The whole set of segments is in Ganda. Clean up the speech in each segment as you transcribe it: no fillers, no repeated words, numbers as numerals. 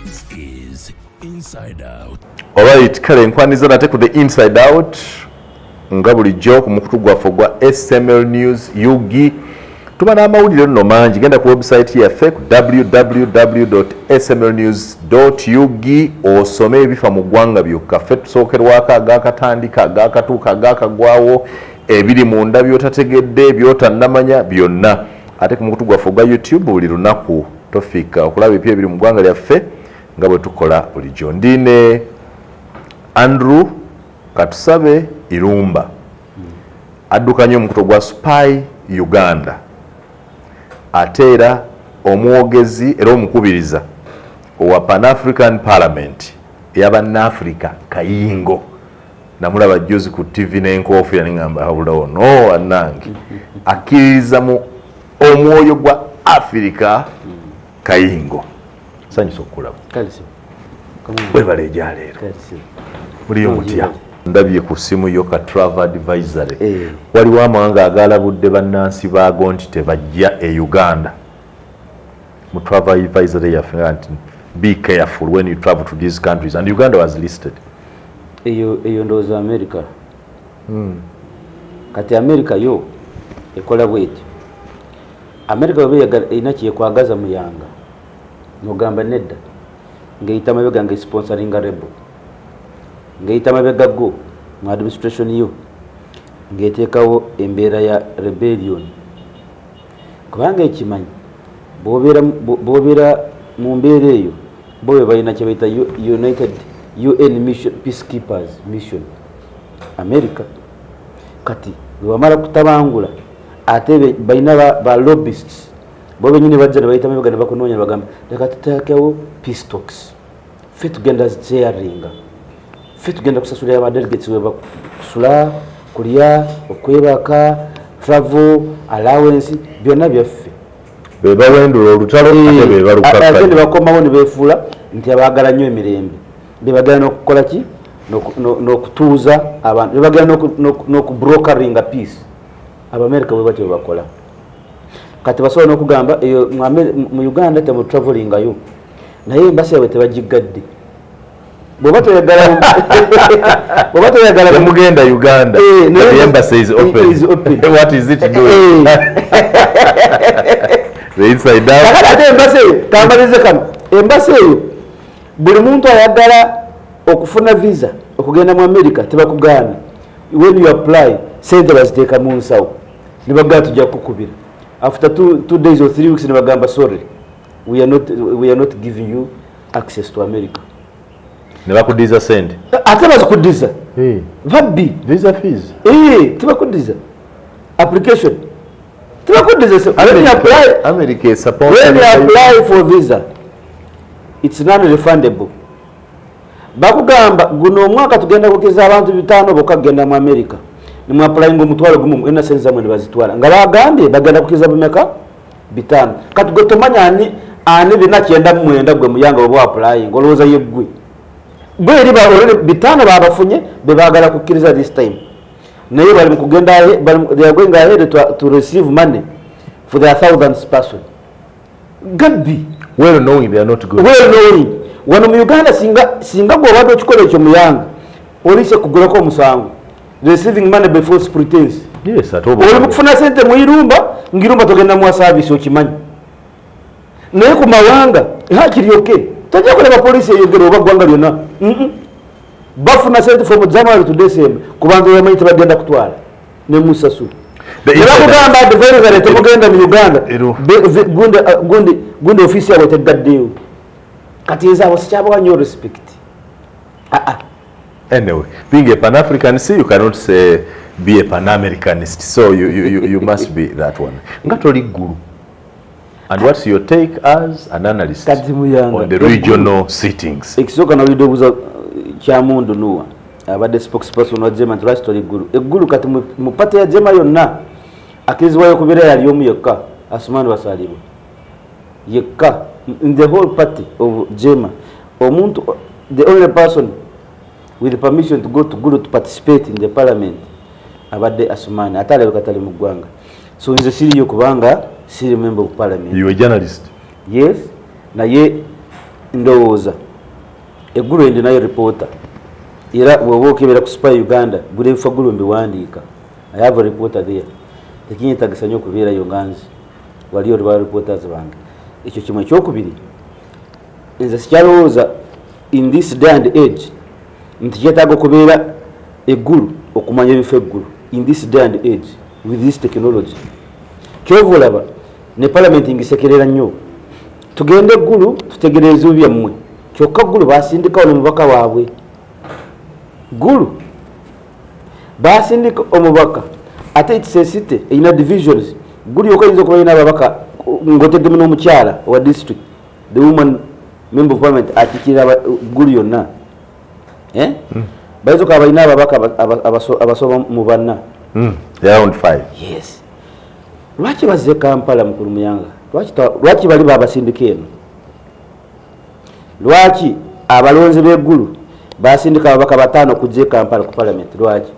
This is Inside Out. Alright, kale nkwaniza nate ku the Inside Out nga bulijjo ku mukutu gwaffe gwa SML News UG. Tuba n'amawulire nno mangi, genda ku website yaffe ku www.smlnews.ug osome ebifa mu ggwanga byokka. Ffe tusookerwako agakatandika, agakatuuka, agakagwawo, ebiri munda by'otategedde, by'otannamanya byonna. Ate ku mukutu gwaffe gwa YouTube buli lunaku tofika okulaba ebipya ebiri mu ggwanga lyaffe nga bwe tukola bulijjo. Ndine Andrew Katusabe Irumba addukanye omukutu gwa Spy Uganda. Ate era omwogezi era omukubiriza owa Pan-African Parliament ey'Abannafrika Kayingo. Namulaba jjozi ku TV n'enkofiira n'engamba habulawo no annange akkiriza mu omwoyo gwa Afrika Kayingo. Sanyusa okulaba. Webale ejja leero. Muliyo mutya. Ndabye ku simu yo ka travel advisory. Waliwo amawanga agalabudde bannansi baago nti tebajja e Uganda. Mu travel advisory yaffe nti be careful when you travel to these countries, and Uganda was listed. Eyo ndowooza America. Kati America yo ekola bwetyo. America bwe ina kyekwagaza muyanga nogamba nedda ngeyita mabega nga sponsoringa rebel ngeyita mabega go mu administration yo ngeteekawo embeera ya rebellion kubanga ekimanyi bobera mu mbeera eyo bobe balina kye bayita United UN mission peacekeepers mission America kati wamala kutabangula ate balina ba lobbyists bobe nyine bajja bayita mabega ne bakunoonya bagamba leka tutakewo peace talks fe tugenda sharinga fe tugenda kusasula aba delegates we bakusula kulya okwebaka travel allowance byonna byaffe beba wendula olutalo ate beba lukaka ate bakomawo ne befuula nti abagala nnyo emirembe bebagala n'okukola ki n'okutuuza abantu bebagala n'okubrokeringa peace Abamerika bwe batyo bakola kati basobola n'okugamba eyo mu Uganda temu traveling yo naye embasi yawe tebagigadde bw'oba toyagala mugenda Uganda the embassy is open. What is it doing? The inside out. Ate embasi kambalize kano embasi eyo buli muntu ayagala okufuna visa okugenda mu America tebakugaana when you apply sente baziteeka mu nsawo nibagaa tujja kukubira after 2 days or 3 weeks nibagamba sorry we are not giving you access to America. Nebakudiza sente ate bazikudiza vabbi visa fees tebakudiza application tebakudiza America is supposed when you apply for visa it's non-refundable. Bakugamba guno omwaka tugenda kukiza abantu 5 bokka kugenda mu America nimwe applying omutwalo gumu ena senza mwe bazitwala nga bagambye bagenda kukiza bimeka 5 kati gotomanya ani bina kyenda mu mwenda gwe muyanga obo applying olowooza yeggwe bwe riba olone 5 babafunye bebagala kukiriza this time naye bali mukugenda they are going ahead to receive money for their thousands person gabi well knowing they are not good wano mu Uganda singa gwobadde okikola ekyo muyanga olise kugulako omusango receiving money before pretense. Yes, oli mukufuna sente mu Irumba ngirumba togenda mu service okimanyi naye ku mawanga hakiri okay tojja kuleba police eyogera oba gwanga lyonna bafuna sente from January to December ku bantu bamanyi tebagenda kutwala ne musasula nebakugamba advisor temugenda mu Uganda gundi ofisi yabwe tegaddeyo kati nzabo sikyaba nyo respect. Anyway, being a Pan-Africanist, you cannot say be a Pan-Americanist, so you must be that one. Ngatoli Gulu. And what's your take as an analyst on the regional sittings? Ekisoka na lidobuza kyamundu nuwa abadde spokesperson wa Jema Trustoli Gulu. Egulu kati mu pate ya Jema yonna akizwayo kubira yali omu yekka Asumani Basalibwa yekka in the whole party of Jema omuntu the only person with permission to go to Gulu to participate in the parliament abadde Asumani atale katali mu ggwanga so nze siri yo kubanga siri member of parliament. You a journalist? Yes na ye ndowooza eggulu endi nayo reporter era bw'oba okebera ku Spy Uganda buli ebifa Gulu mbiwandiika. I have a reporter there. Tekinyetagisa nnyo okubeerayo nga nzi wali oli reporters bange. Ekyo kimu. Ekyokubiri nze sikyalowooza in this day and age nti kyetaaga okubeera eggulu okumanya ebifo eggulu in this day and age with this technology. Kyova olaba ne Parliament ngisekerera nnyo tugende eggulu tutegereeza byammwe kyokka Gulu basindikawo n'omubaka waabwe. Gulu basindika omubaka ate ekisesite erina divisions. Gulu yokka yinza okuba yina ababaka ng'otegeme n'omukyala wa district the woman member of Parliament akikirira Gulu yonna bayinza okuba balina ababaka abasoba mu banna around 5. Yes. Lwaki bazze Kampala mukulu muyanga? Lwaki bali babasindika eno? Lwaki abalonzi b'eggulu basindika ababaka bataano kujja Kampala ku Parliament? Lwaki?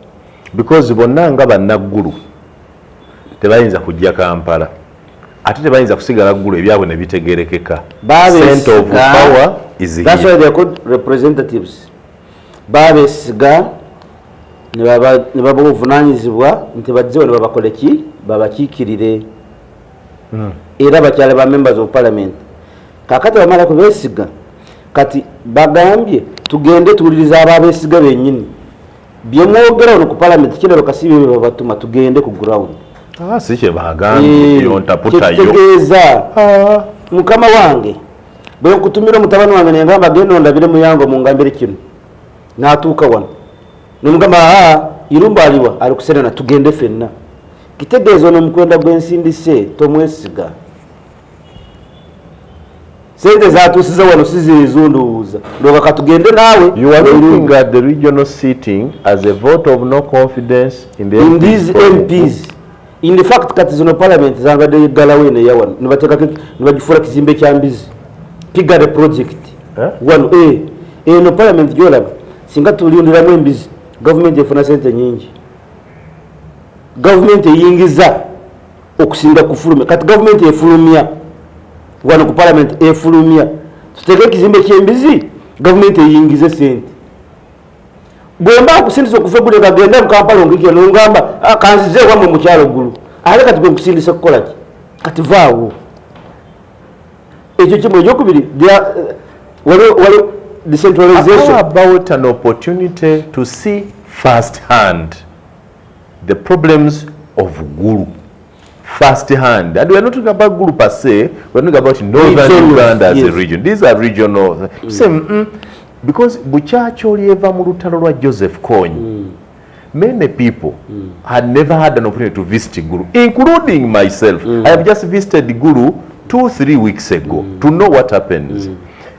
Because bonna nga bannaggulu tebayinza kujja Kampala ate tebayinza kusigala Gulu ebyabwe ne bitegerekeka. Center of power is here. That's why they are called representatives. Babesiga ne baba obuvunanyizibwa nti bajjewo ne babakola ki babakiikirire era bakyala ba members of Parliament. Kakati bamala kubesiga kati bagambye tugende tuwuliriza ababesiga bennyini byemwogera ono ku Parliament kino kasibe babatuma tugende ku ground. Si kye bagambye yontaputayo kitegeeza mukama wange bwe nkutumira mutabani wange nengamba genda ondabire muyango mungambire kino n'atuuka wano nomugamba irumba aliwa ali kuserena tugende fenna. Kitegeeza ono mukwenda gwensindise tomwesiga. Sente zatuusiza wano sizizo ndowooza ndoga katugende naawe. You are looking at the regional sitting as a vote of no confidence in these MPs. In the fact kati zino Parliament zambadde yeggalawo ne yawan nibateekako nibagifuula kizimbe kya mbizi pigare project wano no Parliament gyolaba singa tulindiramu embizi government efuna sente nyingi. Government eyingiza okusinga kufulumya kati government efulumya wano ku Parliament efulumya tuteeke ekizimbe ky'embizi government eyingize sente. Bwemba kusindisa okufa Gulu kagenda mu Kampala ngikyo nongamba kanzize wamwe mu kyalo Gulu ale kati bwe kusindisa kukola ki kati vaawo ekyo kimu. Ekyokubiri wali decentralization. How about an opportunity to see first hand the problems of Gulu first hand? And we are not talking about Gulu per se, we are talking about northern Uganda as a region. These are regional. Because Buchacho lieva mu lutalo lwa Joseph Kony, many people had never had an opportunity to visit Gulu, including myself. I have just visited Gulu 2-3 weeks ago to know what happens.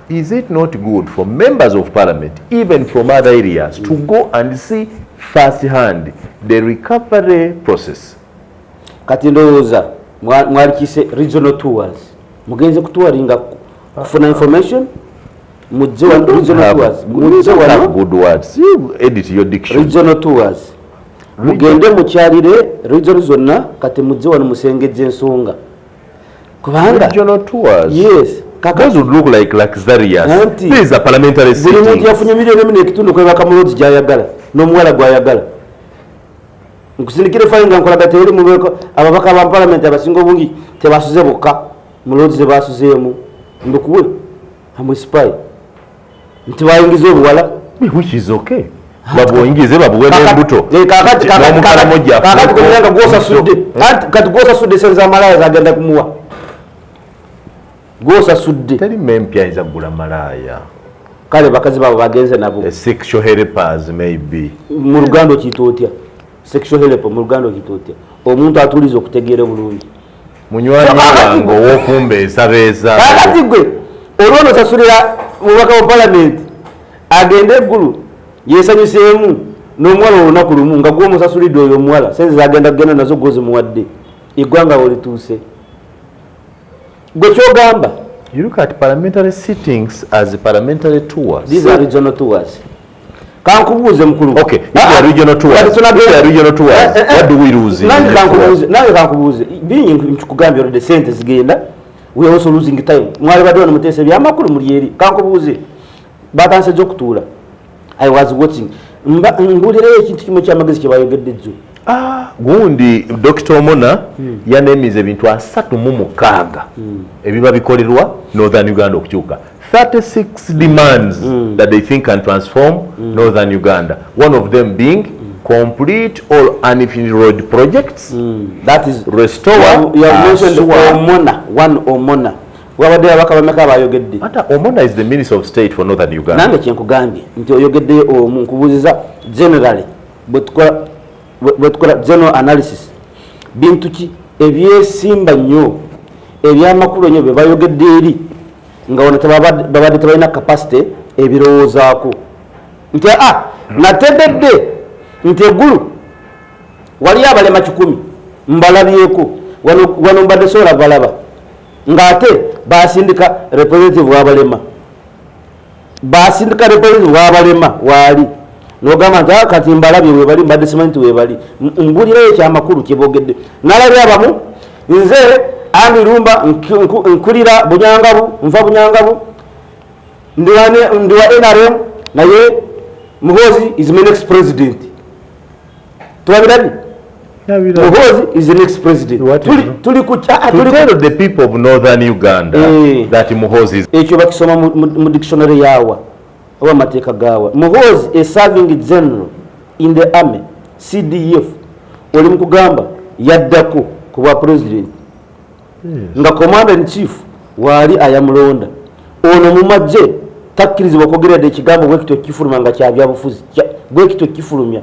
Is it not good for members of Parliament, even from other areas, to go and see firsthand the recovery process? Kati ndowooza mwalikise regional tours mugenze kutuwaringa kufuna information mujje wa regional tours mujje wa good words you edit your dictionary. Regional tours mugende mukyalire regional zonna kati mujje wa musengejje ensonga kubanga regional tours. Yes. Those would look like luxurious. This is a parliamentary city. Buli muntu yafunye milioni emu n'ekitundu kwebaka mu lodge gy'ayagala n'omuwala gw'ayagala. Nkusindikire fayinga nkolaga teri mu lweko ababaka ba Parliament abasinga obungi tebasuze bokka mu lodge ze basuzeemu ndukuwe hamwe spy nti bayingiza obuwala which is okay. Babuingize babuwe n'embuto. Kakati kumuyanga gwosasudde kati gwosasudde senza malaya zagenda kumuwa gwosasudde teri mempya ayinza kugula malaya kale bakazi babo bagenze nabo sexual helpers maybe mu Luganda okiyita otya sexual help mu Luganda okiyita otya omuntu atuliza okutegeera bulungi munywani wange ow'okumbeesa beeza kakati gwe olwono sasulira mubaka wa Parliament agende eggulu yesanyuseemu n'omuwala olunaku lumu nga gw'omusasulidde oyo omuwala senze zagenda kugenda nazo gwozimuwadde eggwanga olituuse gwe kyogamba. You look at parliamentary sittings as parliamentary tours. These are regional tours. Kankubuuze mukulu. Okay, these are regional tours. These are regional tours. What do we lose? Nange kankubuuze bingi nkukugambye oludde sente zigenda we are also losing time mwali badde no mutese byamakulu mulyeri kanko buuze batanse jo kutuula I was watching mbulire ekintu kimwe kyamagezi kyebayogedde jjo gundi Dr. Omona yanemize ebintu 36 ebiba bikolerwa Northern Uganda okukyuka 36 demands that they think can transform Northern Uganda, one of them being complete all unfinished road projects, that is restore. You have mentioned one Omona wabadde abakabameka bayogedde ata Omona is the Minister of State for Northern Uganda. Nange kyenkugambye nti oyogedde omu nkubuuziza generally bwetukola general analysis bintu ki ebyesimba nnyo ebyamakulu ennyo bye bayogedde eri nga wona babadde tebalina capacity ebirowoozaako nti natededde nti eggulu wali abalema 10 mbalabyeko wano mbadde sobola balaba ng'ate basindika representative w'abalema waali n'ogamba nti kati mbalabye webali mbadde simanyi nti webali mbulirayo ekyamakulu kyebogedde nalabye abamu nze Andi Lumba nkulira Bunyangabu nva Bunyangabu ndi wa NRM naye Muhozi is my next president. Tuwabirabi? Muhozi is the next president. Tuli tell the people of Northern Uganda that Muhozi is ekyo bakisoma mu dictionary yawa oba mateeka gawa. Muhozi a serving general in the army CDF oli mukugamba yaddako ku bwa president nga commander in chief wali ayamulonda ono mu majje takkirizibwa okwogerera ekigambo bwekito kifuluma nga kyabya bufuzi bwekito kifulumya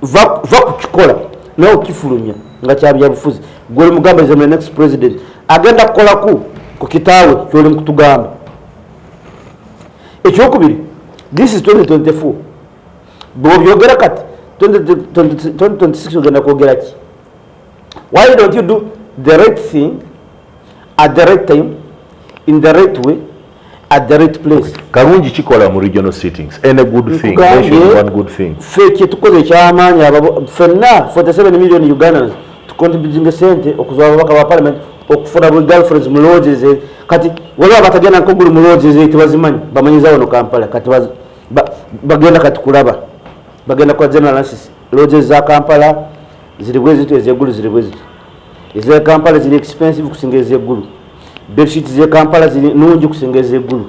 va kukikola nawe kifulumya nga kyabya bufuzi gwoli mugamba is the next president agenda kukola ku kitaawe kyoli mukutugamba ekyokubiri this is 2024 bwobyogera kati 2026 ogenda kwogera ki why don't you do the right thing at the right time in the right way at the right place. Karungi chikola mu regional sittings any good thing mention one good thing feke tukoze kyamanya fenna 47 million Ugandans to contributing sente okuzwa ababaka ba parliament okufuna bu girlfriends mu lodges kati wali abatagenda nkogulu mu lodges tibazimanyi bamanyiza wano Kampala kati bagenda kati kulaba bagenda kwa general analysis lodges za Kampala ziri bwezi ezegulu ziri bwezi eze Kampala ziri expensive kusinga ezegulu bedsheet ze Kampala ziri nungi kusinga ezegulu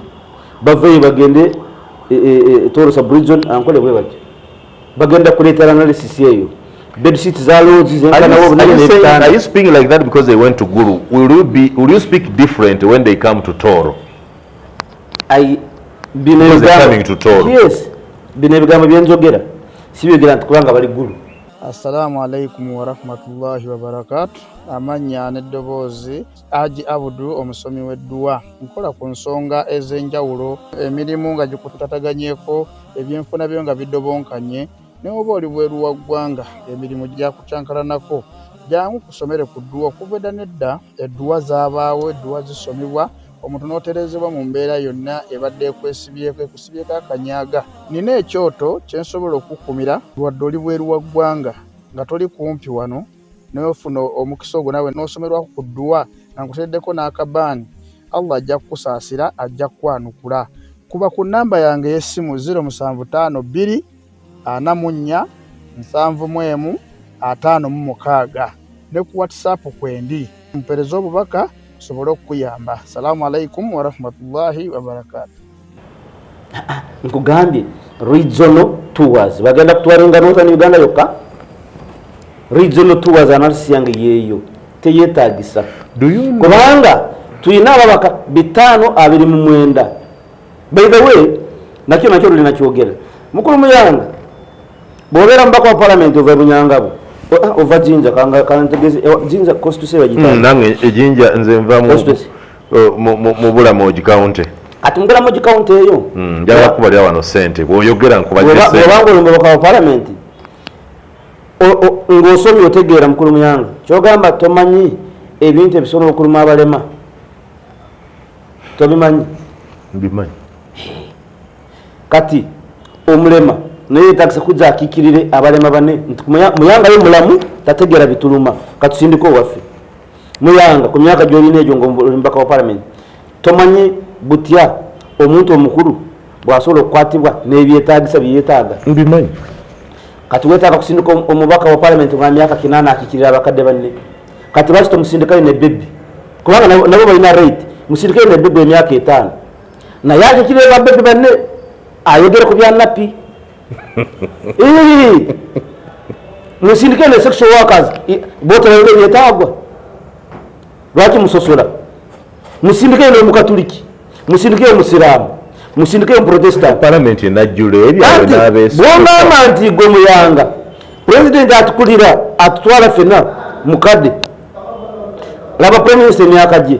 baveye bagende Toro sub-region ankole bwe bati bagenda kuleta analysis yeyo bedsheet za lodges are you speaking like that because they went to Gulu? Will you speak different when they come to Toro? Because they're coming to Toro. Yes binebigambo byenjogera sibigera ntukubanga bali Gulu. Assalamu alaikum wa rahmatullahi wa barakatuh. Amanya n'eddoboozi Aji Abudu omusomi w'edduwa nkola ku nsonga ez'enjawulo emirimu nga gikutataganyeko ebyenfuna byo nga bidobonkanye ne oba oli bweru wa ggwanga emirimu gyakucankalanako jangu kusomere ku dduwa okuva edda nedda edduwa zaabaawo edduwa zisomibwa omuntu n'oterezebwa mu mbeera yonna ebadde ekwesibyeko ekusibyeko akanyaaga nina ekyoto kyensobola okukumira wadde oli bweru wa ggwanga nga toli kumpi wano n'ofuna omukisa ogwo nawe n'osomerwako ku dduwa nga nkuteddeko n'akabaani Allah ajja kukusaasira ajja kukwanukula kuba ku nnamba yange y'essimu 075 2 44 715 ne ku WhatsApp kwendi mpereza obubaka sobolo kuyamba. Assalamu alaikum wa rahmatullahi wa barakatuh. Nkugambye regional tours bagenda kutwalinga Northern Uganda yokka regional tours analysis yange yeyo teyetagisa kubanga tuyina ababaka 529 by the way nakyo luli nakyogera mukulu muyanga bobera mbaka wa parliament ova Bunyangabo ova Jinja kantegeze Jinja constituency bagita nange ejinja nze nva mu Bulamoji county ati Bulamoji county eyo njala kubali wano sente boyogera nkubaje sente bobango mbaka wa parliament ng'osomye otegeera mukulu muyanga kyogamba tomanyi ebintu ebisobola okuluma abalema tobimanyi mbimanyi kati omulema naye takisa kujja akikirire abalema bane nti muyanga ye mulamu tategeera bituluma katusindiko waffe muyanga ku myaka gyolina egyo ngaombaka wa parliament tomanyi butya omuntu omukulu bwasobola okukwatibwa n'ebyetaagisa byeyetaaga mbimanyi kati wetaaga kusindika omubaka wa parliament nga myaka 8 akikirira abakadde banne kati basi tomusindikayo ne bebi kubanga nabo balina rate musindikayo ne bebi emyaka 5 naye akikirira babebi banne ayogera ku byanapi musindikayo ne sexual workers botolalire byetaagwa lwaki musosola musindikayo n'omukatuliki musindikayo omusiraamu musindikayo omuprotestant parliament enajjula ebyawe n'abeeso bwongamba nti gwe muyanga pulezidenti atukulira atutwala fena mukadde laba prime minister emyaka gye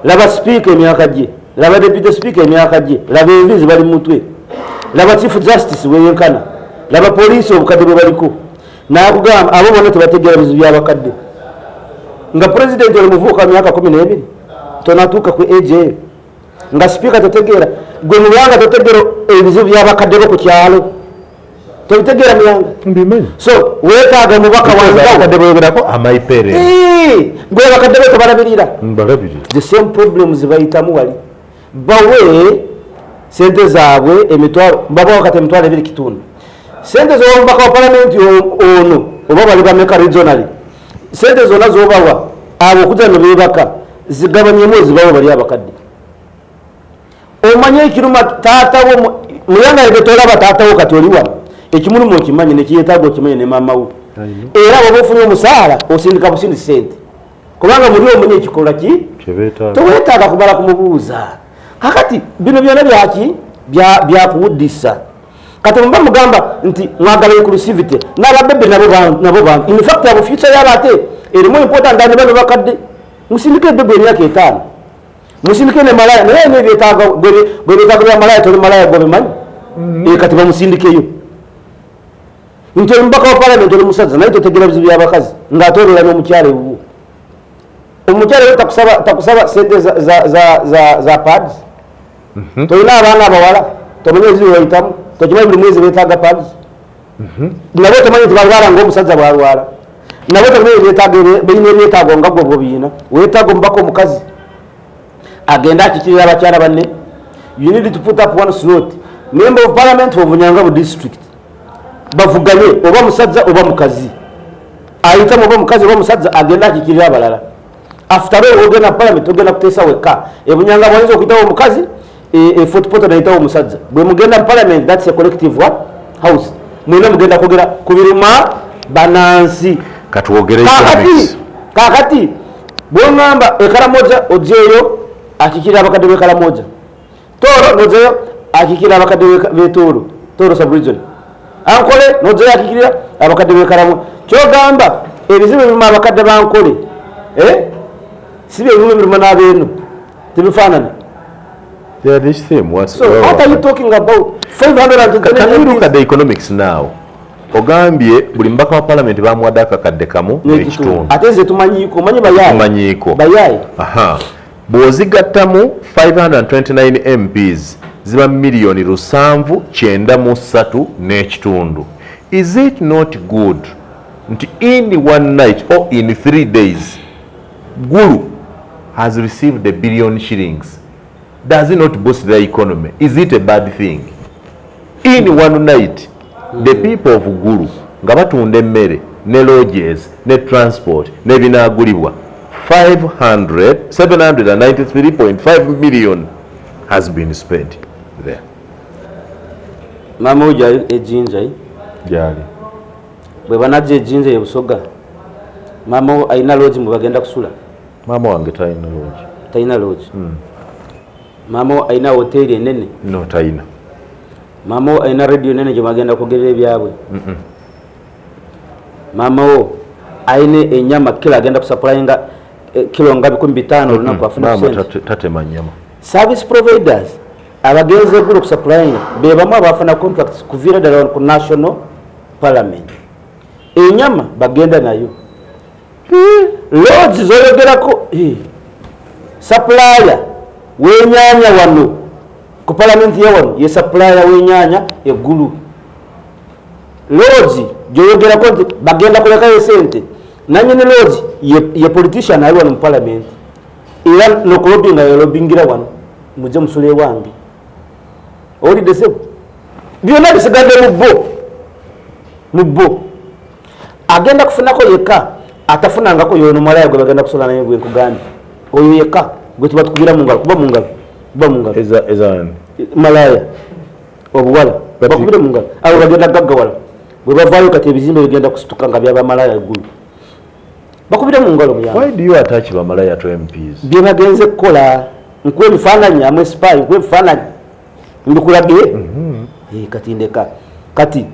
laba speaker emyaka gye laba deputy speaker emyaka gye laba envizi bali mutwe laba chief justice weyenkana laba poliisi obukadde bwe baliko nakugamba abo bonna tebategeera bizibu byabakadde nga pulezidenti oli muvuuka myaka 12 tonatuuka ku age nga speaker totegeera gwe muyanga totegeera ebizibu byabakadde bo ku kyalo tobitegeera muyanga mbimanyi so weetaaga omubaka wangaakadde boyogerako amaipere gwe bakadde bo tobalabirira mbalabirira the same problems bayitamu wali bawe sente zaabwe emitwalo babawo kati emitwalo 2.5 sente z'omubaka wa palamenti ono oba bali bameka regionally sente zonna zobawa abo okuja ne beebaka zigabanyemu ezibawo bali abakadde omanye ekiruma taatawo muyanga ebetolaba taatawo kati oliwa ekimulumu okimanyi nekiyetaaga okimanyi ne maamawo era bwoba ofunye omusaala osindika busindi sente kubanga muli omunye ekikola ki toweetaaga kumala kumubuuza kakati bino byona byaki byakuwuddisa kati muba mugamba nti mwagala inclusivity n'ababebe nabo bantu in fact abo future yabo ate erimu important andi bano bakadde musindike ebebe emyaka 5 musindike ne malaya naye nebyetaaga bwebyetaaga bya malaya toli malaya gwobemanyi kati bamusindikeyo nti omubaka wa parliament oli musajja naye totegera bizibu byabakazi ng'atoolera n'omukyala ewuwo omukyala we takusaba sente za pads tolina abaana abawala tomanyi ebizibu bayitamu tokimanyi buli mwezi beetaaga pads nabo tomanyi nti balwala ng'omusajja bwalwala nabo tomanyi balina ebyetaago nga gwe bwobiina weetaaga omubaka omukazi agenda akikirira abakyala banne you need to put up one slot member of parliament ovunyanga bu district bavuganye oba musajja oba mukazi ayitamu oba mukazi oba musajja agenda akikirira abalala after all ogenda parliament ogenda kuteesa wekka ebunyanga bwayinza okuyitawo omukazi footpoto nayitawo omusajja bwe mugenda mu parliament that's a collective house mwena mugenda kwogera ku biruma banansi kakati bwongamba ekalamoja ojeeyo akikirira abakadde b'ekalamoja tooro nojeyo akikirira abakadde b'etooro tooro subregion ankole nojeyo akikirira abakadde b'ekalamoja kyogamba ebizibu biruma abakadde bankole si bye bimu biruma n'abeenu tebifaanana. So what are you talking about? 500. Can we look at the economics now? Ogambye buli mbaka wa parliament bamuwadde akakadde kamu n'ekitundu ate nze tumanyiko manyi bayaye bw'ozigattamu 529 MPs ziba miliyoni 793 n'ekitundu. Is it not good nti in one night or in 3 days Gulu has received $1 billion shillings? Does it not boost the economy? Is it a bad thing? In one night the people of Gulu nga batunda emmere ne lodges ne transport ne binaagulibwa 793.5 million has been spent there. Mama uja ejinja jali bwe banajja ejinja ebusoga mama aina lodge mu bagenda kusula. Mama wange taina lodge mama aina hoteli enene no taina. Mama aina radio nene gye bagenda kugerera ebyabwe. Mama aine enyama kila agenda kusupplyinga kilo ngabi 15 lunaku afuna sente. Tatema nyama. Service providers abagenze Gulu kusupplyinga be bamwe abafuna contracts kuvira ddala ku national parliament. Enyama bagenda nayo. Lodge zoyogerako supplier wenyanya wano ku parliament yawano ye supplier wenyanya e Gulu. Lodge joyogerako nti bagenda kulekayo sente nanyini lodge ye politician ali wano mu parliament era nokulobinga yalobingira wano muje musule wange olidde sebo byonna bisigadde mubbo agenda kufunako yekka atafunangako yono malaya gwe bagenda kusola naye gwe nkugambye oyo yekka gwe tuba tukubira mu ngalo kuba mu ngalo malaya obuwala bakubire mu ngalo abo bagenda gaggawala bwe bavaayo kati ebizimbe bigenda kusituka nga byaba malaya Gulu bakubire mu ngalo muyamba. Why do you attach bamalaya to MPs? Bye bagenze kukola nkwe bifaananyi amwe spy nkwe bifaananyi ndikulabye kati ndeka kati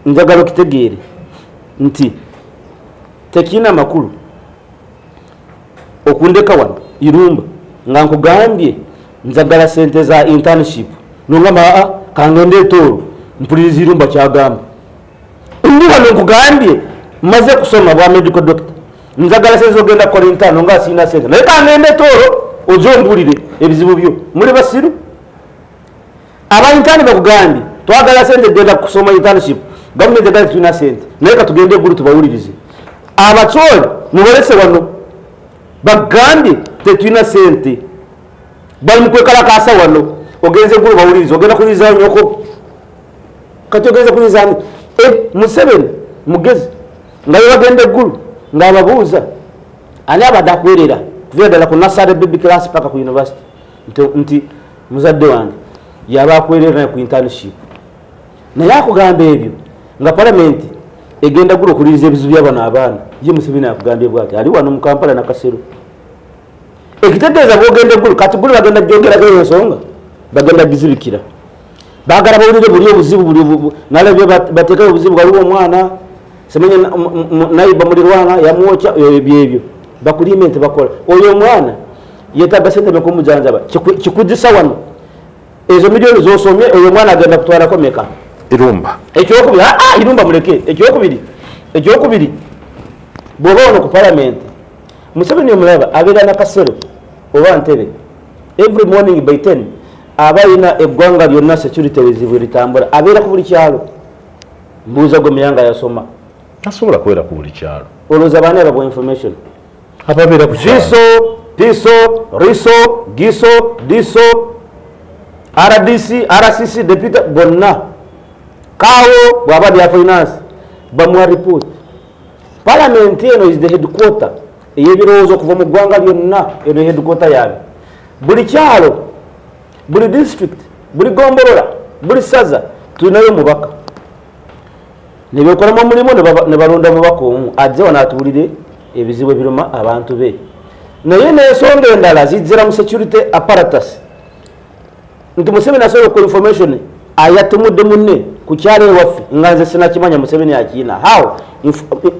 njagala okitegeere nti tekina makulu okundeka wano irumba nga nkugambye njagala sente za internship nongamba kangende toro mpuliriza irumba kyagamba ndi wano nkugambye maze kusoma bwa medical doctor njagala sente zogenda kukola intano nga sina sente naye kangende toro ojo mbulire ebizibu byo muli basiru abantani bakugambye twagala sente genda kusoma internship gavumenti egala tulina sente naye katugende Gulu tubawulirize abakyoli mubalese wano bagambye tetulina sente bali mukwekalakasa wano ogenze Gulu bawulirize ogenda kuwuliriza nyoko kati ogenze kuwuliriza Museveni mugezi nga bagende Gulu ng'ababuuza ani abadde akwerera kuviira ddala ku nasale baby class paka ku university nti muzadde wange yaba akwerera naye ku internship naye akugamba ebyo nga parliament egenda Gulu okuliriza ebizibu by'abano abaana ye Museveni akugambye bwati ali wano mu Kampala na Kasero ekitegeeza bwogende Gulu kati Gulu bagenda gyogerayo ensonga bagenda gizibikira bagala bawulire buli obuzibu buli nalabye bateekayo obuzibu waliwo omwana semenya naiba mulirwana yamwocha ebyo bakulimenti bakola oyo omwana yetaga sente mekomujanjaba kikujisa wano ezo milioni zosomye oyo mwana agenda kutwala ko meka irumba ekyokubiri irumba muleke ekyokubiri bobono ku parliament Museveni omulaba abeera na Kasero oba Ntebe every morning by 10 abayina eggwanga lyonna security lizibu litambula abeera ku buli kyalo mbuuza gwe muyanga yasoma tasobola kwera ku buli kyalo olowooza baani ababwa information ababeera ku riso diso RCC deputy bonna kawo bwaba bya finance bamuwa report parliament eno is the headquarter ey'ebirowoozo okuva mu ggwanga lyonna eno headquarter yabe buli kyalo buli district buli gombolola buli saza tulinayo mubaka nebekolamu omulimu ne balonda mubaka omu ajja wano atuwulire ebizibu ebiruma abantu be naye n'ensonga endala zijjira mu security apparatus nti Museveni asobola okukola information ayatumudde munne ku kyalo ewaffe nga nze sinakimanya Museveni akiina how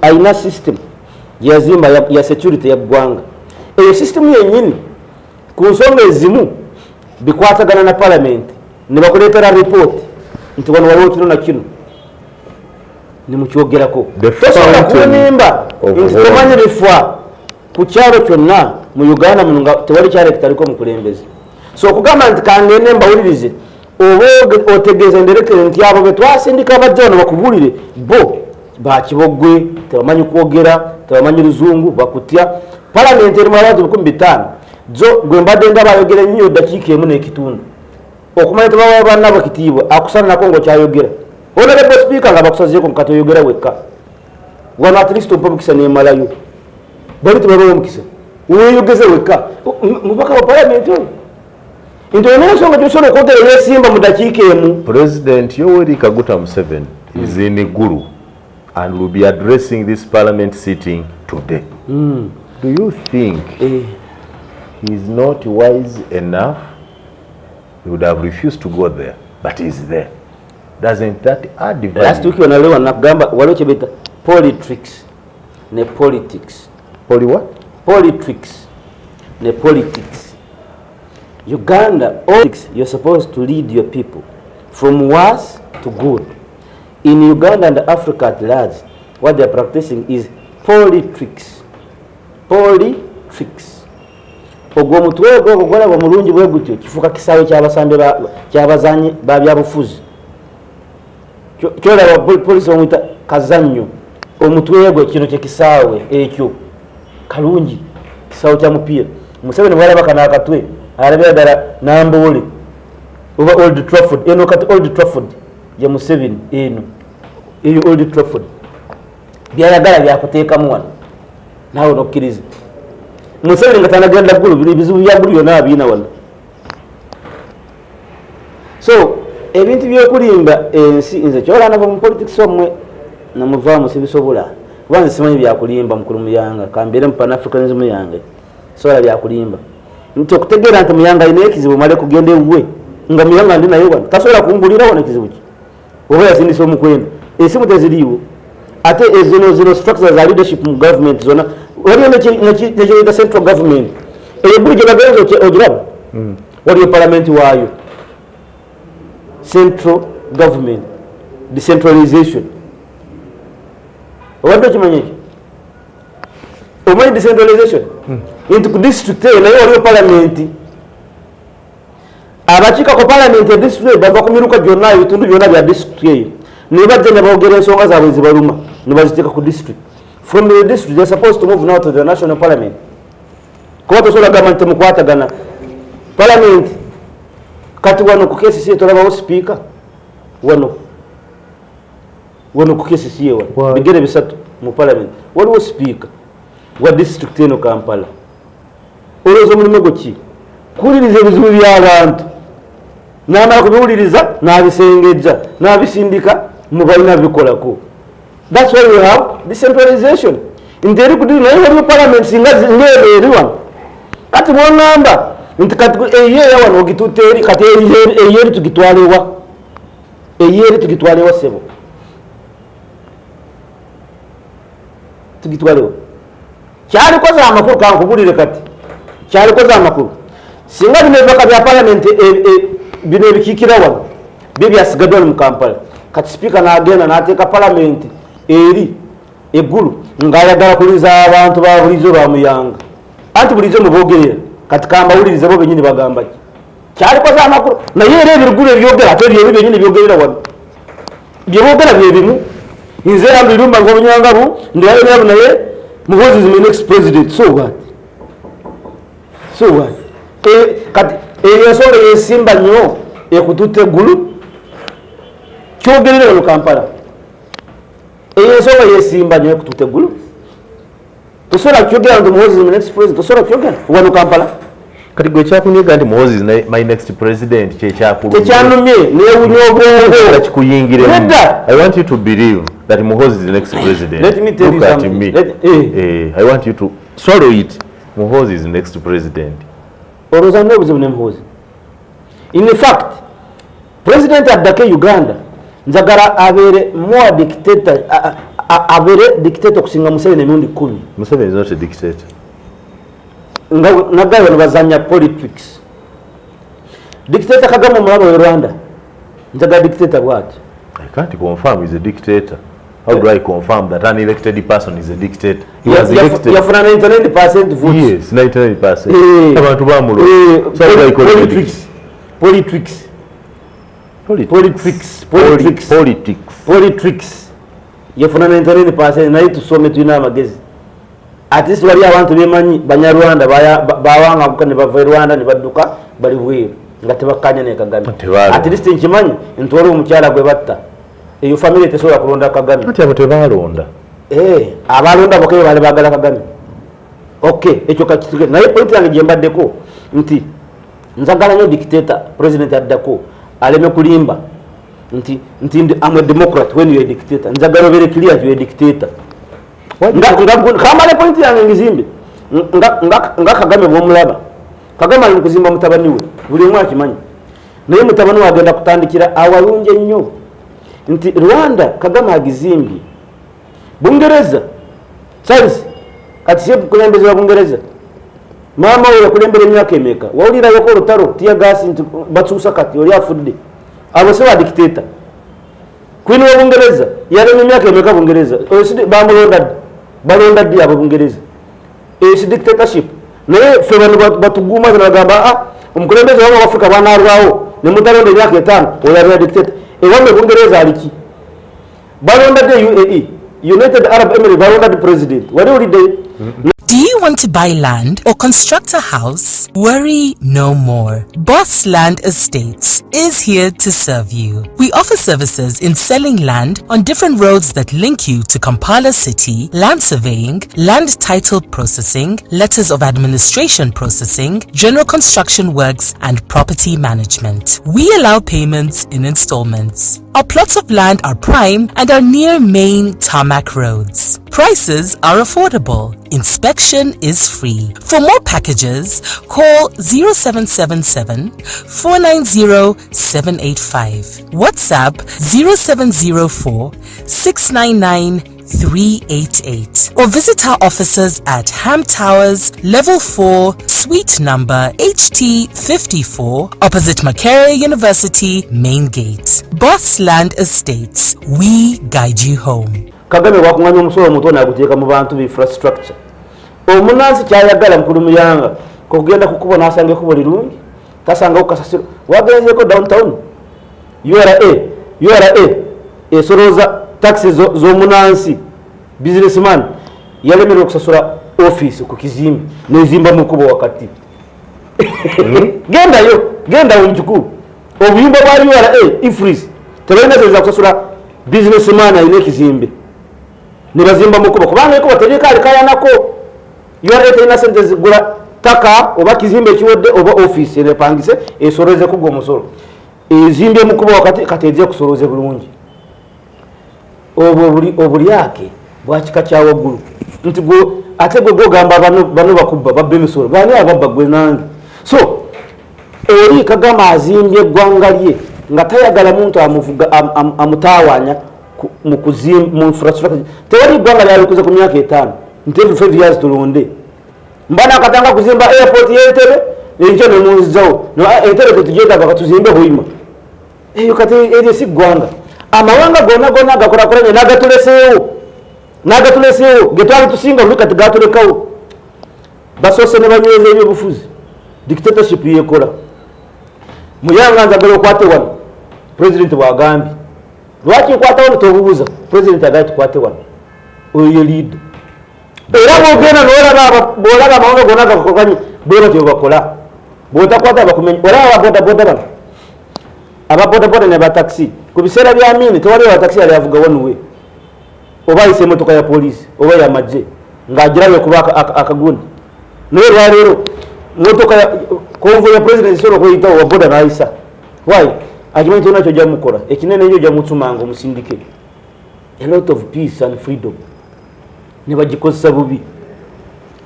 ayina system gyeyazimba ya security yaggwanga eyo system yennyini ku nsonga ezimu bikwatagana na parliament ne bakuleetera report nti wano waliwo kino na kino nimukyogerako tosobola kunimba nti tomanyi bifa ku kyalo kyonna mu Uganda muno nga tewali kyalo ekitaliko mukulembeze so okugamba nti kangende mbawulirize oba otegeeza enderekere nti abo betwasindika bajja wano bakubulire bo bakiboggwe tebamanyi kwogera tebamanyi luzungu bakutya parliament erimu abantu 15 jo gwe mbadde nga bayogera nnyo dakiika emu n'ekitundu okumanya tebawa bannabo kitiibwa akusana nako ngaokyayogera honorable speaker nga bakusazeeko mukati oyogera wekka wano at least ompa mukisa nemalayo bali tebabawo mukisa weyogeze wekka mubaka wa parliament oyo nti olina ensonga gyosobola okwogera yesimba mu dakiika emu. President Yoweri Kaguta Museveni is in Gulu and will be addressing this parliament sitting today. Do you think he is not wise enough? He would have refused to go there, but he's there. Doesn't that add value? Last week when I learned nakugamba waliwo kyebeta politics ne politics. What? Politics ne politics. Uganda, politics, you're supposed to lead your people from worse to good. In Uganda and Africa at large, what they're practicing is politics. Politics. Ogwo mutwe gwo gokola bamulungi bwe gutyo kifuka kisawe ky'abasambe ky'abazanyi ba byabufuzi. Kyola wa police omwita kazannyo omutwe gwe kino kye kisaawe ekyo kalungi kisaawe kya mupiira Museveni bwalaba kana akatwe alabira ddala Namboole oba Old Trafford eno kati Old Trafford ya Museveni eno eyo Old Trafford byayagala byakuteekamu wano naawe nokkiriza Museveni nga tanagenda Gulu ebizibu bya Gulu byonna abiina wano so ebintu byokulimba ensi nze kyolana mu politics omwe namuvaamu sibisobola kubanze simanyi byakulimba mukulu muyanga kambeere mu Pan-Africanism yange sobola byakulimba nti okutegeera nti muyanga alina ekizibu male kugenda ewuwe nga muyanga ndi naye wano tasobola kumbulira wano ekizibu ki oba yasindisa omukwenda ensimu teziriiwo ate zino structures za leadership mu government zona waliyo nekiyita central government eyo buli gye bagenza ogiraba waliyo parliament waayo central government decentralization wadde okimanyi ekyo omanyi decentralization nti ku district eyo naye waliyo parliament abakiika ku parliament ya district eyo bava ku miruka gyonna ebitundu byonna bya district eyo ne bajja ne boogera ensonga zaabwe zibaluma ne baziteeka ku district from the district they're supposed to move now to the national parliament kuba tosobola gamba nti temukwatagana parliament kati wano ku KCCA tolabawo speaker wano ku KCCA wano bigere bisatu mu parliament waliwo speaker wa district eno Kampala olowooza omulimu gwe ki kuwuliriza ebizibu by'abantu n'amala kubiwuliriza n'abisengejja n'abisindika mu balina bikolako that's why we have decentralization nti eri kudiri naye waliwo parliament singa eri wano kati mwongamba nti kati eyeeya wano ogitutte eri kati eyeeri tugitwalewa eyeeri tugitwalewa sebo tugitwalewa kyalikoze amakulu kankubulire kati kyalikoze amakulu singa bino ebibaka bya parliament bino ebikiikira wano byo byasigaddwa mu Kampala kati speaker n'agenda n'ateeka parliament eri eggulu ng'ayagala kuliza abantu babulizo bamuyanga anti bulizo muboogerera kati kambawuliriza bo benyini bagamba ki kyalikoze amakulu naye era ebirugulu ebyogera ate ebyo benyini byogerera wano byeboogera bye bimu nze ambirumba ng'obunyangabu ndiwayonabu naye Muhozi is my next president so what kati eyo ensonga yesimba nnyo ekututte Gulu kyogerere wano Kampala eyo ensonga yesimba nnyo ekututte Gulu tosobola kukyogera nti Muhozi is my next president tosobola kukyogera wano Kampala kati gwe kyakunyiga nti Muhozi is my next president tekyanumye newunya obwongo kikuyingire I want you to believe that Muhozi is the next president. Let me tell Look you at something. me. I want you to swallow it. Muhozi is the next president. In fact, President Adake Uganda njagala abere more dictator abere dictator kusinga Museveni emirundi 10. Museveni is not a dictator. Nagayo nabazanya politics. Dictator Kagame mulaba wa Rwanda. Njagala dictator what? I can't confirm he's a dictator. How do I confirm that an elected person is a dictator? He was elected. You have 99% votes. Yes, 99%. Abantu bamulo. So how do I call politics? Politics. You have 99% naye tusome tulina amagezi. At least wali abantu bemanyi banyarwanda bawanga kukane bava Rwanda ne badduka bali bweru nga tebakanya ne Kagame. At least nkimanyi ntwali omukyala gwe batta. Eyo family tesobola kulonda Kagame. Ati abo tebalonda. Abalonda bokeyo bali bagala Kagame. Okay, ekyo kakitike. Naye point yange gye mbaddeko nti nzagala nnyo dictator president addako aleme kulimba nti I'm a democrat when you are a dictator. Nzagala obere clear you are a dictator. Kamale point yange ngizimbe. Nga Kagame bw'omulaba. Kagame ali kuzimba mutabani we. Buli omu akimanyi. Naye mutabani we agenda kutandikira awalungi ennyo. Nti Rwanda Kagame agizimbye Bungereza Charles kati siye kulembeza Bungereza mama we yakulembera emyaka emeka wawulira yako rutaro tia gas nti batsusa kati oli afudde abo se ba dictator Queen wa Bungereza yale emyaka emeka Bungereza osidi balonda di abo Bungereza si dictatorship naye febani batuguma bagamba omukulembeza wa Afrika banarwawo ne mutalonda emyaka 5 oya dictator ewambe Bungereza aliki balonda de UAE United Arab Emirates baronga the president wali ulide. Do you want to buy land or construct a house? Worry no more. Boss Land Estates is here to serve you. We offer services in selling land on different roads that link you to Kampala City, land surveying, land title processing, letters of administration processing, general construction works, and property management. We allow payments in installments. Our plots of land are prime and are near main tarmac roads. Prices are affordable. Inspection is free. For more packages, call 0777 490 785. WhatsApp 0704 699 388 or visit our offices at Ham Towers, Level 4, Suite number HT54, opposite Makerere University, Main Gate. Boss Land Estates, we guide you home. Kagame wakunganya omusolo mutono aguteeka mu bantu infrastructure. Omunansi kyayagala mukulu muyanga kugenda kukubona asange kubo lirungi tasanga ukasasiro wagenzeko downtown URA esoroza taxes zo munansi businessman yalemerwa okusasula office ku kizimbe nezimba mukubo wakati genda unjuku obuyimba bwa URA ifreeze tebena zeza kusasula businessman ayine kizimbe nibazimba mukubo kubanga eko bategeka alikaya nako URA tena sente zigula taka oba kizimbe kiwodde oba office repangise esoreze kugwa musoro ezimbe mukubo wakati kateje kusoroze bulungi obuli yake bwakika kyawa gulu nti go ate go gamba bano bakubba babbe misoro bani ababba gwe nange so eri kagama azimbye gwangalye nga tayagala muntu amuvuga amutawanya mu kuzimba mu infrastructure tewali gwangalye alikuza ku myaka 5 ntevu 5 years tulonde mbana akatanga kuzimba airport yetebe enjo ne munzao no etebe tujenda bakatuzimbe hoima eyo kati eri si gwanga amawanga gona gakora koranye nagatuleseyo getwali tusinga lukati gatulekawo basose ne banyeze ebyo bufuzi dictatorship yekola muyanga nzagalo okwate wano president Bwagugga lwaki kwata wano tobubuza president agati kwate wano oyo lead era bogena bola amawanga gona gakoranye bwera tyo bakola botakwata bakumenya ora boda bano ababoda ne ba taxi kubisera bya mini tewali wa taxi ali avuga wanuwe oba ise motoka ya police oba ya maje ngagirayo kubaka akagundi nero rero motoka ya konvo ya president solo ko ita wa boda na isa why agimento nacho jamukora ekinene nyo jamutsumango musindike a lot of peace and freedom ne bagikosa bubi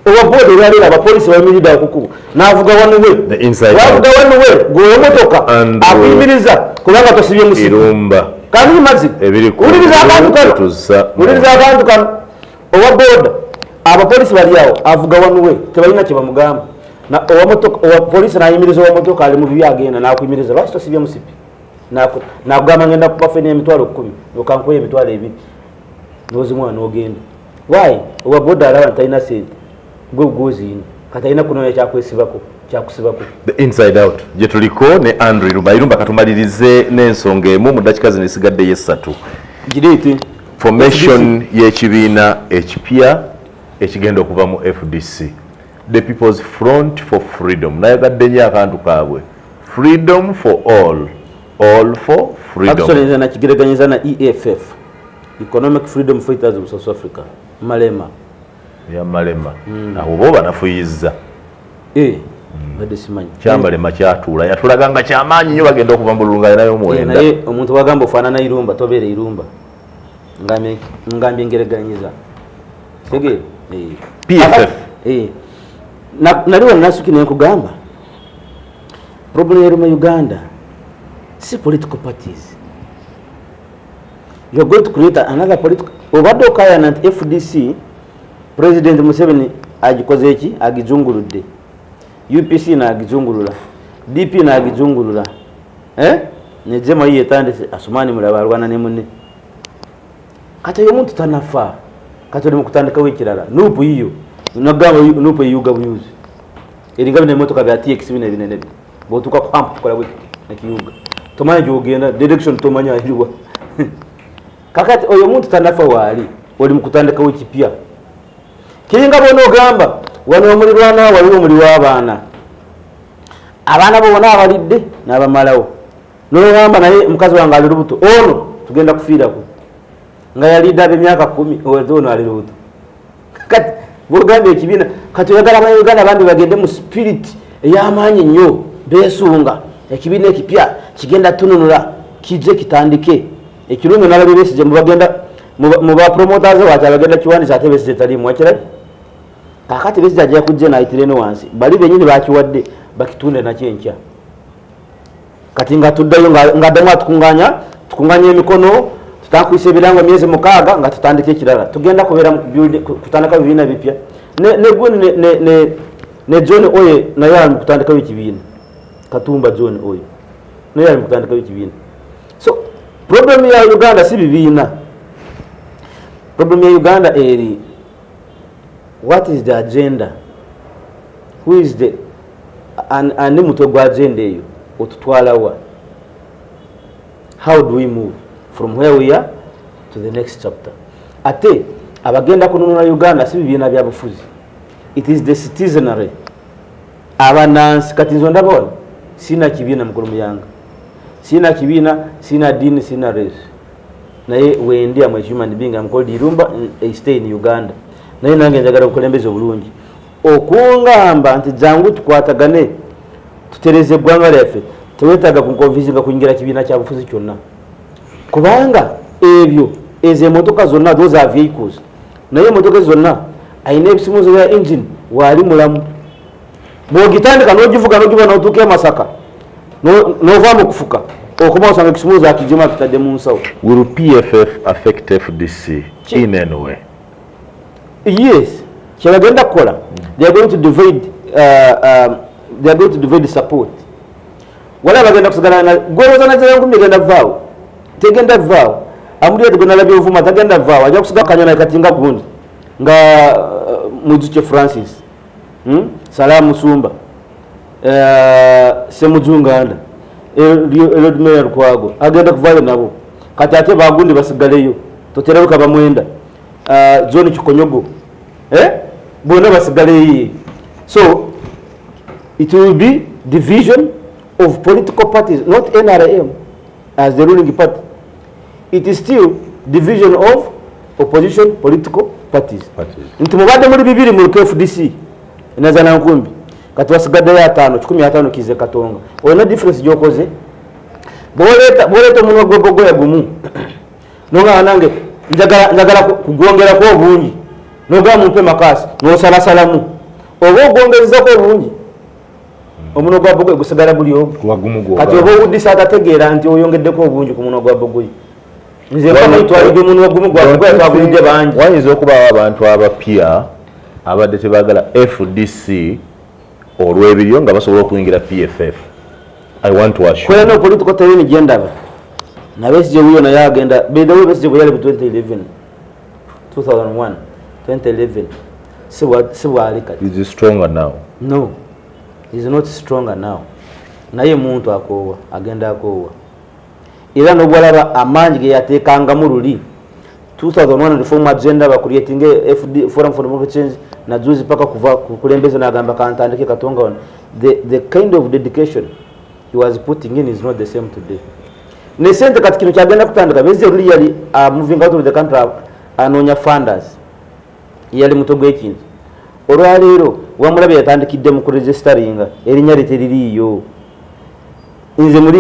oba boda rero aba police ba milida kukubu navuga wanuwe the inside navuga wanuwe go motoka akwimiriza kubanga tosibye musiru irumba kandi mazi uliriza abantu kan owa boda aba police bali yawo avuga wanuwe tebalina kiba mugamba na owa motoka owa police na yimiriza owa motoka ali mu bibi agenda na kwimiriza basi tosibye musipi na kugamba ngenda kupafene emitwalo 10 okankoye emitwalo 2 nozi mwana ogenda why owa boda ala tayina sente gozi katayina kuno ya kyakwesibako the inside out je tuliko ne Andrew Rubayirumba katumalirize n'ensonga emu mu dakika zino esigadde yesatu girete formation y'ekibiina ekipya ekigenda okuva mu FDC the People's Front for Freedom nayagadde nnyo akantu kaabwe freedom for all for freedom actually na kigereganyiza na EFF Economic Freedom Fighters of South Africa malema aho bo banafuyiza badesimanyi kyambalema kyatuula yatulaganga kyamaanyi nnyo bagenda okuva mu lulunga nayo muwenda naye omuntu wagamba ofaanana irumba tobeere irumba ngambye ngereganyiza tege PFF naliwo nasuki nenkugamba problem yero mu Uganda si political parties you're going to create another political obadde okayana nti FDC President Museveni agikoze eki agijunguludde UPC na agijungulula DP na agijungulula nejema yiye tandise asumani mulaba alwana ne munne kata yo muntu tanafa kata oli mukutandika wekirala nupu hiyo nagamba nupu yuga buyuzi eringa bine motoka bya TX bine binene botuka kwampa kola bwe nakiyuga tomanya jogenda direction tomanya aliwa kakati oyo muntu tanafa wali oli mukutandikawo ekipya kiringa bona ogamba wano omulirwana waliwo omuli w'abaana abaana bo bona abalidde n'abamalawo n'ogamba naye mukazi wange ali lubuto ono tugenda kufiirako nga yalidde ab'emyaka 10 ono ali lubuto kati bwogambye ekibiina kati oyagala abanayuganda bambi bagende mu spirit ey'amaanyi nnyo beesunga ekibiina ekipya kigenda tununula kijje kitandike ekirungi nalabye Besigye mubagenda muba promoters wati abagenda kiwandiisa ate Besigye talimu wakirabye kakati Besigye ajja kujja naayitire eno wansi bali bennyini bakiwadde bakitunde nakyo enkya kati nga tuddayo ng'addamu tukunganya emikono tutakwisa ebirango emyezi 6 nga tutandika ekirala tugenda kubeera kutandika bibiina bipya ne John Oye naye ali mukutandikawo ekibiina Katumba John Oye naye ali mukutandikawo ekibiina so problem ya Uganda si bibiina problem ya Uganda eri what is the agenda who is the ani mutwe gwa agenda eyo otutwalawa how do we move from where we are to the next chapter ate abagenda kununula Uganda si bibiina bya bufuzi it is the citizenry abanansi kati nzo ndabona sina kibiina mukulu muyanga sina kibiina sina dini sina race naye wendi am a human being am called Irumba I stay in Uganda naye nange njagala okulembeza obulungi okungamba nti jangu tukwatagane tutereze eggwanga lyaffe tewetaaga kunkonfizinga kuyingira kibiina kya bufuzi kyonna kubanga ebyo ezo emotoka zonna those are vehicles naye emotoka zonna ayina ebisimuzo bya engine waali mulamu bwogitandika n'ogivuga n'ogiva n'otuuka Masaka n'ova mu kufuka okuma osanga ekisimuzo akijima kitadde mu nsawo. Will PFF affect FDC in any way? Yes, kyabagenda kukola they are going to divide support wala bagenda kusigala na gweroza na jera ngumi genda vaawo tegenda vaawo amuli tegenda labyo ovuma tagenda vaawo ajja kusigala kanyana katinga gundi nga Mujuche Francis Salamu Sumba Semujunganda Elodmeyer Kwago agenda kuvale nabo kati ate bagundi basigaleyo totereruka bamwenda John Chikonyogo bona basigaleyo so it will be division of political parties, not NRM as the ruling party. It is still division of opposition political parties. Ntumubade muri bibiri mu FDC inazana nkumbi kati wasigadde ya 15 kize katonga ona difference jokoze boleta muno gogogo ya gumu nonga anange njagala kugongera ko bungi noga mumpe makasi no sala salamu obo gongeza ko bungi omuno gwa bogwe gusigala buli ogu kati obo udisa atategeera nti oyongeddeko obungi ku muno gwa bogwe nze kama itwali gwe muno gumu gwa bogwe twabulide bangi wayinza okuba abantu abapya abadde tebagala FDC olw'ebiryo nga basobola okuyingira PFF. I want to assure kwena political terrain genda na Besigye huyo na yagenda bedawe Besigye buyale 2011 siwa alika. Is he stronger now? No, he's not stronger now. Naye muntu akowa agenda akowa era nobwalaba amanyi ge yatekanga mu luli 2001 reform agenda ba creating FD forum for democratic change na juzi paka kuva kulembeza na gamba kantandike katonga on the kind of dedication he was putting in is not the same today. Ne sente kati kino kyagenda kutandika Besigye luli yali moving out of the country anonya funders yali mutogo ekintu olwaleero wamulabe yatandikidde mu kuregisteringa erinnya liteririyo nze muri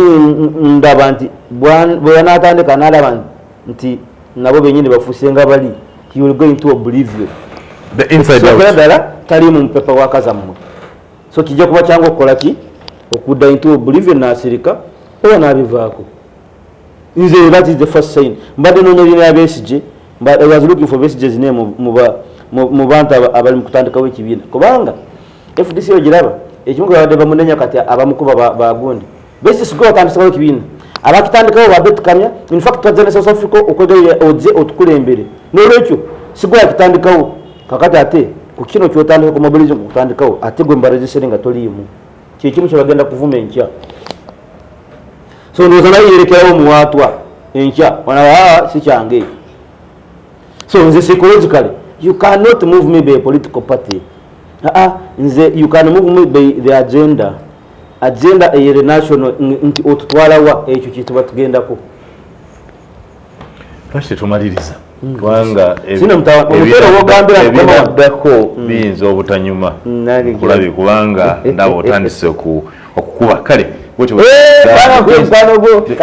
ndaba nti bwe yanatandika n'alaba nti nabo benyini bafuusenga bali he will go into oblivion the inside out dala tali mu mpepa wakazammwe so kijja kuba kyangu okukola ki okudda into oblivion n'asirika oba n'abivaako nze that is the first sign mbadde noonya bina ya Besigye but I was looking for Besigye's name mu bantu abali mu kutandikawo ekibiina kubanga FDC ogiraba ekimu babadde bamunenya kati abamukuba bagundi Besigye sigwa watandikawo ekibiina abakitandikawo babetikamya in fact twajjana South Africa okwegayo oje otukulembere n'olwekyo sigwa yakitandikawo kakati ate ku kino kyotandika ku mobilism kutandikawo ate gwe mbaregistering nga toliimu kyekimu kyebagenda kuvuma enkya so ndowooza naye yerekerawo muwaatwa enkya wanaba si kyange So psychologically, you cannot move me by a political party. You can move me by the agenda. Agenda eye national nti otutwalawa ekyo kituba tugendako. Kati tumaliriza. Kubanga ebiddako biyinza obutanyuma kulabi kubanga ndaba otandise okukuba kale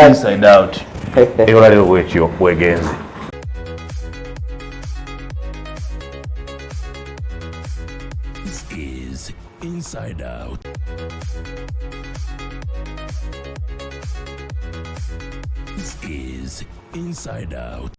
inside out eyolalero bwekyo bwegenze. This is Inside Out. This is Inside Out.